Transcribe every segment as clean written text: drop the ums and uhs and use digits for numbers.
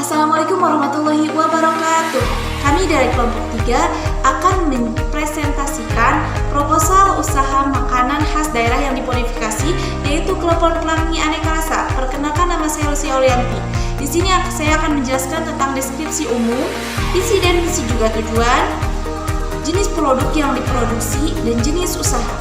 Assalamualaikum warahmatullahi wabarakatuh. Kami dari kelompok 3 akan mempresentasikan proposal usaha makanan khas daerah yang dimodifikasi, yaitu klepon pelangi aneka rasa. Perkenalkan, nama saya Lucy Aulianti. Di sini saya akan menjelaskan tentang deskripsi umum, isi dan misi juga tujuan, jenis produk yang diproduksi, dan jenis usaha.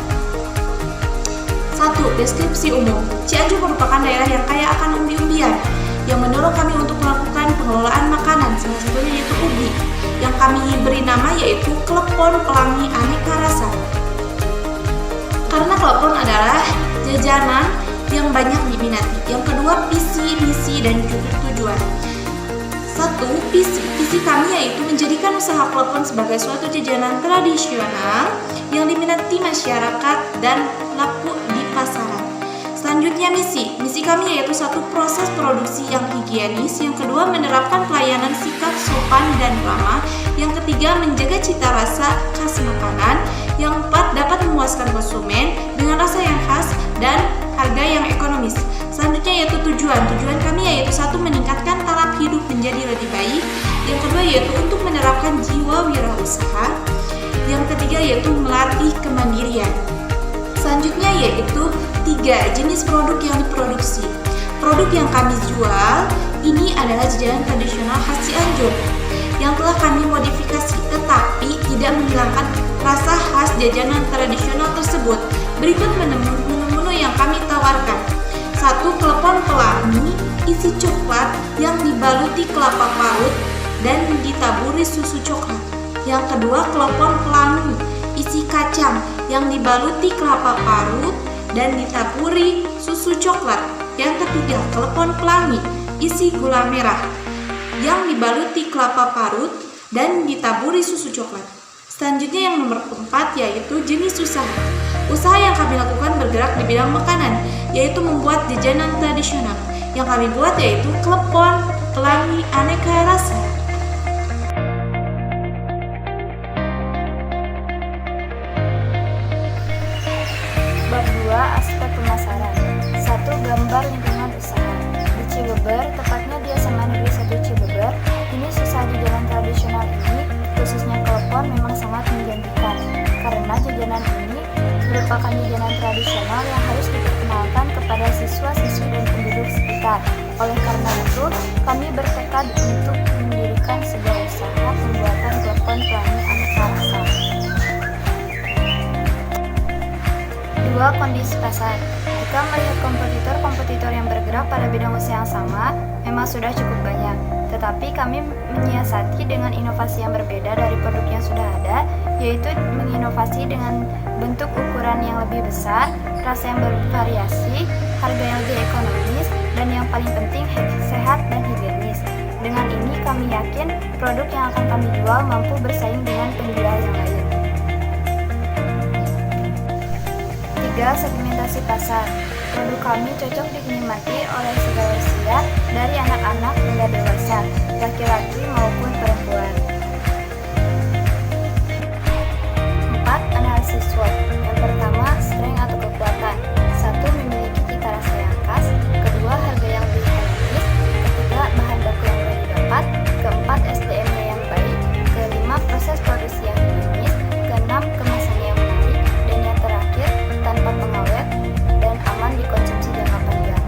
1. Deskripsi umum. Cianjur merupakan daerah yang kaya akan umbi-umbian yang mendorong kami untuk melakukan pengelolaan makanan, salah satunya yaitu ubi, yang kami beri nama yaitu klepon pelangi aneka rasa. Karena klepon adalah jajanan yang banyak diminati. Yang kedua, visi, misi, dan tujuan. 1. Visi kami yaitu menjadikan usaha klepon sebagai suatu jajanan tradisional yang diminati masyarakat dan laku di pasaran. Selanjutnya, misi kami yaitu 1. Proses produksi yang higienis. Yang kedua, menerapkan pelayanan sikap sopan dan ramah. Yang ketiga, menjaga cita rasa khas makanan. Yang 4, dapat memuaskan konsumen dengan rasa yang khas dan harga yang ekonomis. Selanjutnya yaitu tujuan kami yaitu 1. Meningkatkan taraf hidup menjadi lebih baik. Yang kedua yaitu untuk menerapkan jiwa wirausaha. Yang ketiga yaitu melatih kemandirian. Selanjutnya yaitu 3. Jenis produk yang diproduksi. Produk yang kami jual ini adalah jajanan tradisional khas Cianjur yang telah kami modifikasi, tetapi tidak menghilangkan rasa khas jajanan tradisional tersebut. Berikut menu-menu yang kami tawarkan. 1. Klepon pelangi isi coklat yang dibaluti kelapa parut dan ditaburi susu coklat. Yang kedua, klepon pelangi isi kacang yang dibaluti kelapa parut dan ditaburi susu coklat. Yang ketiga, klepon pelangi isi gula merah yang dibaluti kelapa parut dan ditaburi susu coklat. Selanjutnya yang nomor 4 yaitu jenis usaha. Usaha yang kami lakukan bergerak di bidang makanan, yaitu membuat jajanan tradisional. Yang kami buat yaitu klepon pelangi aneka rasa. Bab 2. Aspek pemasaran. 1. Gambar lingkungan usaha. Di Cibeber, tepatnya di SMA Negeri 1 Cibeber, ini usaha jajanan tradisional ini, khususnya klepon, memang sangat menjanjikan karena jajanan ini merupakan jajanan tradisional yang harus diperkenalkan kepada siswa-siswi dan penduduk sekitar. Oleh karena itu, kami bertekad untuk mendirikan sebuah usaha pembuatan klepon pelangi aneka rasa. 2. Kondisi pasar. Jika melihat kompetitor yang bergerak pada bidang usaha yang sama, memang sudah cukup banyak. Tetapi kami menyiasati dengan inovasi yang berbeda dari produk yang sudah ada, yaitu menginovasi dengan bentuk ukuran yang lebih besar, rasa yang bervariasi, harga yang lebih ekonomis, dan yang paling penting sehat dan higienis. Dengan ini kami yakin produk yang akan kami jual mampu bersaing dengan penjual yang lain. 3. Segmentasi pasar. Produk kami cocok dinikmati oleh segala usia, dari anak-anak hingga dewasa, laki-laki maupun perempuan. 4. Analisis SWOT. Yang pertama, strength atau kekuatan. 1. Memiliki cita rasa yang khas. Kedua, harga yang lebih ekonomis. Ketiga, bahan baku yang mudah didapat. Keempat, SDM-nya yang baik. Kelima, proses produksi yang higienis. Keenam, kemasannya yang menarik. Dan yang terakhir, tanpa pengawet dan aman dikonsumsi jangka panjang.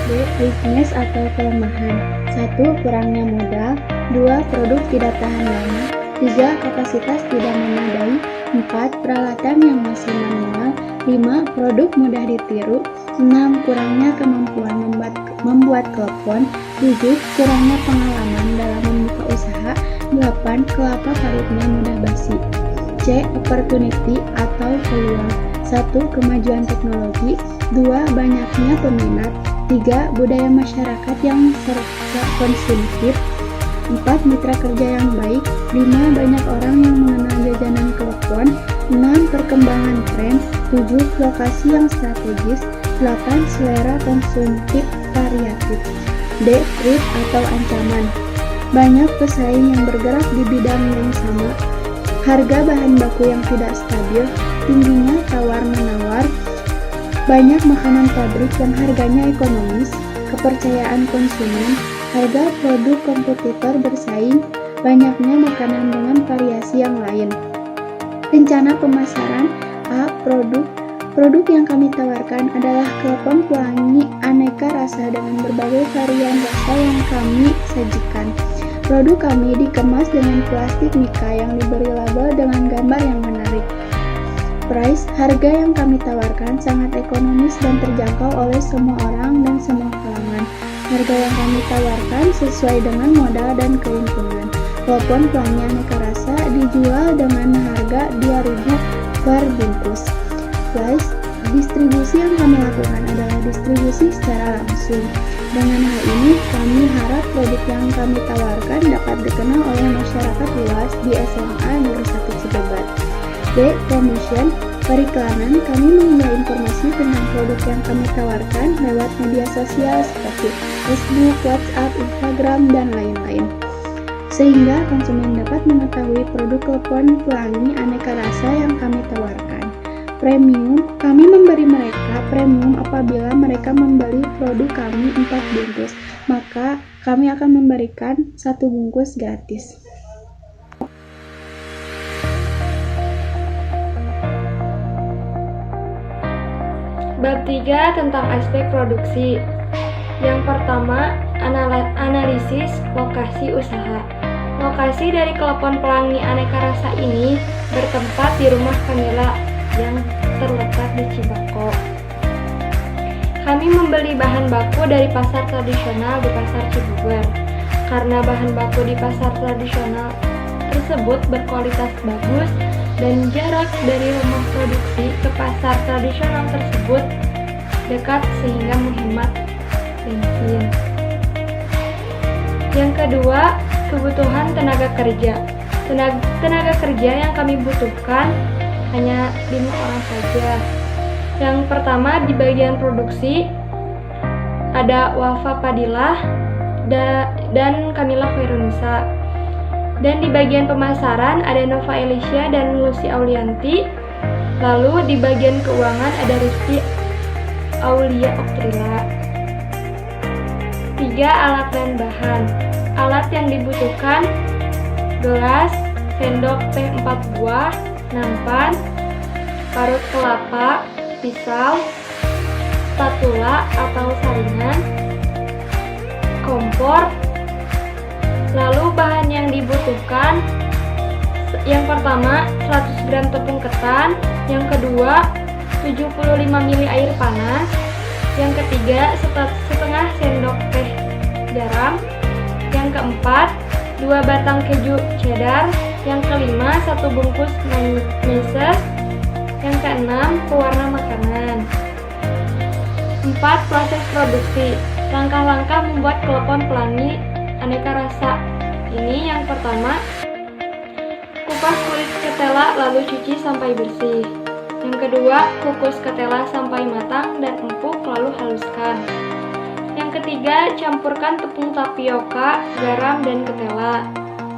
B. Weakness atau kelemahan. 1. Kurangnya modal. 2. Produk tidak tahan lama. 3. Kapasitas tidak memadai. 4. Peralatan yang masih manual. 5. Produk mudah ditiru. 6. Kurangnya kemampuan membuat klepon. 7. Kurangnya pengalaman dalam membuka usaha. 8. Kelapa parutnya mudah basi. C. Opportunity atau peluang. 1. Kemajuan teknologi. 2. Banyaknya peminat. 3. Budaya masyarakat yang serba konsumtif. 4. Mitra kerja yang baik. 5. Banyak orang yang mengenal jajanan klepon. 6. Perkembangan tren. 7. Lokasi yang strategis. 8. Selera konsumtif variatif. D. Threat atau ancaman. Banyak pesaing yang bergerak di bidang yang sama. Harga bahan baku yang tidak stabil. Tingginya tawar-menawar. Banyak makanan pabrik yang harganya ekonomis, kepercayaan konsumen, harga produk kompetitor bersaing, banyaknya makanan dengan variasi yang lain. Rencana pemasaran. A. Produk yang kami tawarkan adalah klepon pelangi aneka rasa dengan berbagai varian rasa yang kami sajikan. Produk kami dikemas dengan plastik mika yang diberi label dengan gambar yang menarik. Price, harga yang kami tawarkan sangat ekonomis dan terjangkau oleh semua orang dan semua kalangan. Harga yang kami tawarkan sesuai dengan modal dan keuntungan. Klepon pelangi aneka rasa dijual dengan harga Rp2.000 per bungkus. Price, distribusi yang kami lakukan adalah distribusi secara langsung. Dengan hal ini, kami harap produk yang kami tawarkan dapat dikenal oleh masyarakat luas di SMA Negeri 1 Cilebat. B. Promotion, periklanan. Kami mengunggah informasi tentang produk yang kami tawarkan lewat media sosial seperti Facebook, WhatsApp, Instagram, dan lain-lain, sehingga konsumen dapat mengetahui produk klepon pelangi aneka rasa yang kami tawarkan. Premium, kami memberi mereka premium apabila mereka membeli produk kami 4 bungkus, maka kami akan memberikan 1 bungkus gratis. Bab 3 tentang aspek produksi. Yang pertama, analisis lokasi usaha. Lokasi dari klepon pelangi aneka rasa ini bertempat di rumah Kamila yang terletak di Cibako. Kami membeli bahan baku dari pasar tradisional di Pasar Cibubur. Karena bahan baku di pasar tradisional tersebut berkualitas bagus dan jarak dari rumah produksi ke pasar tradisional tersebut dekat sehingga menghemat bensin. Yang kedua, kebutuhan tenaga kerja. Tenaga kerja yang kami butuhkan hanya 5 orang saja. Yang pertama, di bagian produksi ada Wafa Padilah dan Kamila Khairunisa. Dan di bagian pemasaran ada Nova Elisha dan Lucy Aulianti. Lalu di bagian keuangan ada Rizky Aulia Oktrila. 3. Alat dan bahan. Alat yang dibutuhkan: gelas, sendok teh 4 buah, nampan, parut kelapa, pisau, spatula atau saringan, kompor. Lalu bahan yang dibutuhkan: yang pertama 100 gram tepung ketan, yang kedua 75 ml air panas, yang ketiga setengah sendok teh garam, yang keempat 2 batang keju cheddar, yang kelima 1 bungkus mayonnaise, yang keenam pewarna makanan. 4. Proses produksi. Langkah-langkah membuat klepon pelangi aneka rasa. Ini yang pertama, kupas kulit ketela lalu cuci sampai bersih. Yang kedua, kukus ketela sampai matang dan empuk lalu haluskan. Yang ketiga, campurkan tepung tapioka, garam, dan ketela.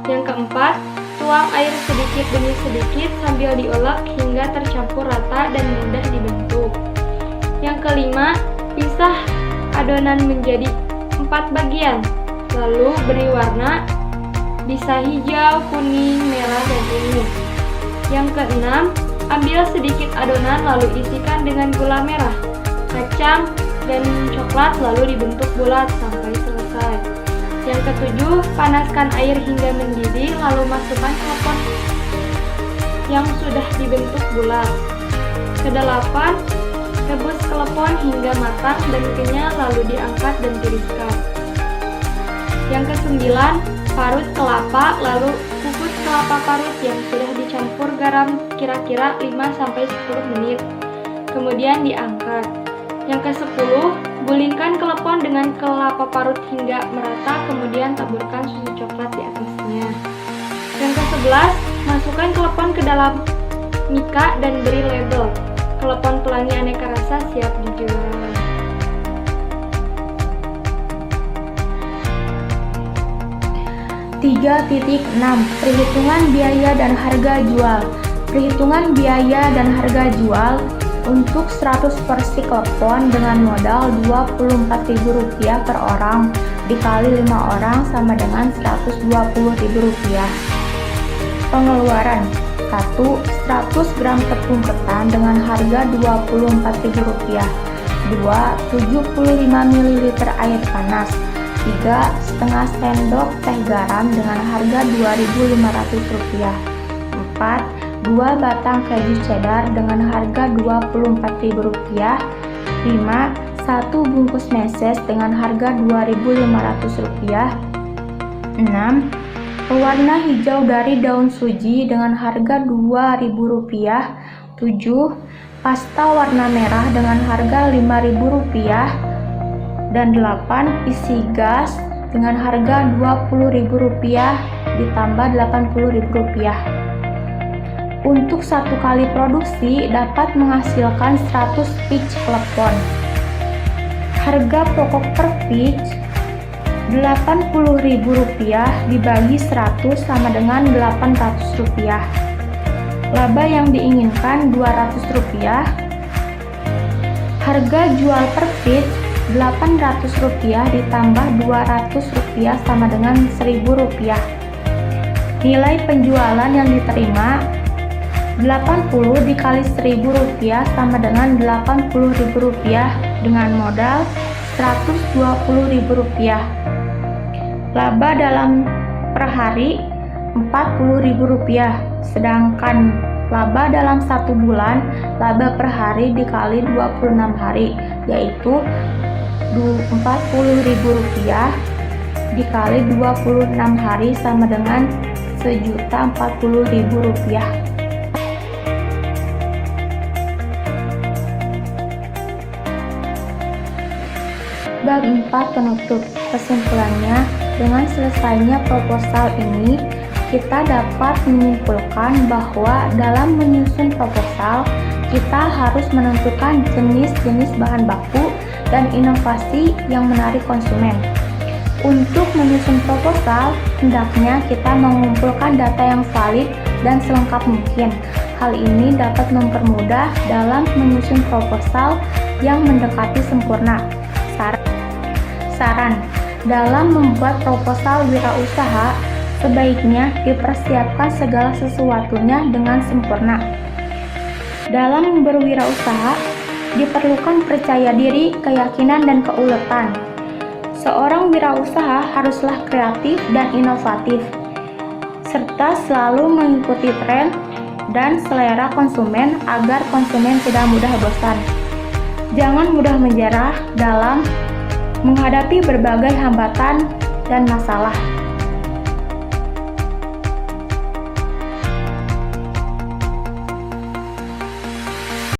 Yang keempat, tuang air sedikit demi sedikit sambil diulek hingga tercampur rata dan mudah dibentuk. Yang kelima, pisah adonan menjadi 4 bagian, lalu beri warna, bisa hijau, kuning, merah, dan ungu. Yang keenam, ambil sedikit adonan lalu isikan dengan gula merah, kacang, dan coklat lalu dibentuk bulat sampai selesai. Yang ketujuh, panaskan air hingga mendidih lalu masukkan klepon yang sudah dibentuk bulat. Kedelapan, rebus klepon hingga matang dan kenyal lalu diangkat dan tiriskan. Yang kesembilan, parut kelapa lalu kukus kelapa parut yang sudah dicampur garam kira-kira 5-10 menit. Kemudian diangkat. Yang ke-10, gulingkan klepon dengan kelapa parut hingga merata, kemudian taburkan susu coklat di atasnya. Yang ke-11, masukkan klepon ke dalam mika dan beri label. Klepon pelangi aneka rasa siap dijual. Perhitungan biaya dan harga jual. Perhitungan biaya dan harga jual Untuk 100 porsi klepon dengan modal Rp24.000 per orang dikali 5 orang sama dengan Rp120.000. Pengeluaran 1. 100 gram tepung ketan dengan harga Rp24.000. 2. 75 ml air panas. 3. Setengah sendok teh garam dengan harga Rp2.500. 4. 2 batang keju cheddar dengan harga Rp24.000. 5. 1 bungkus meses dengan harga Rp2.500. 6. Pewarna hijau dari daun suji dengan harga Rp2.000. 7. Pasta warna merah dengan harga Rp5.000. Dan 8. Isi gas dengan harga Rp20.000 ditambah Rp80.000. Untuk 1 kali produksi dapat menghasilkan 100 peach klepon. Harga pokok per peach Rp80.000 dibagi 100 sama dengan Rp800. Laba yang diinginkan Rp200. Harga jual per peach Rp800 ditambah Rp200 sama dengan Rp1.000. Nilai penjualan yang diterima 80 dikali Rp1.000 sama dengan Rp80.000 dengan modal Rp120.000. Laba dalam per hari Rp40.000, sedangkan laba dalam 1 bulan laba per hari dikali 26 hari yaitu Rp40.000 dikali 26 hari sama dengan Rp1.040.000. Bab 4 penutup. Kesimpulannya, dengan selesainya proposal ini, kita dapat menyimpulkan bahwa dalam menyusun proposal, kita harus menentukan jenis-jenis bahan baku dan inovasi yang menarik konsumen. Untuk menyusun proposal, hendaknya kita mengumpulkan data yang valid dan selengkap mungkin. Hal ini dapat mempermudah dalam menyusun proposal yang mendekati sempurna. Saran, dalam membuat proposal wirausaha, sebaiknya dipersiapkan segala sesuatunya dengan sempurna. Dalam berwirausaha, diperlukan percaya diri, keyakinan, dan keuletan. Seorang wirausaha haruslah kreatif dan inovatif, serta selalu mengikuti tren dan selera konsumen agar konsumen tidak mudah bosan. Jangan mudah menyerah dalam menghadapi berbagai hambatan dan masalah.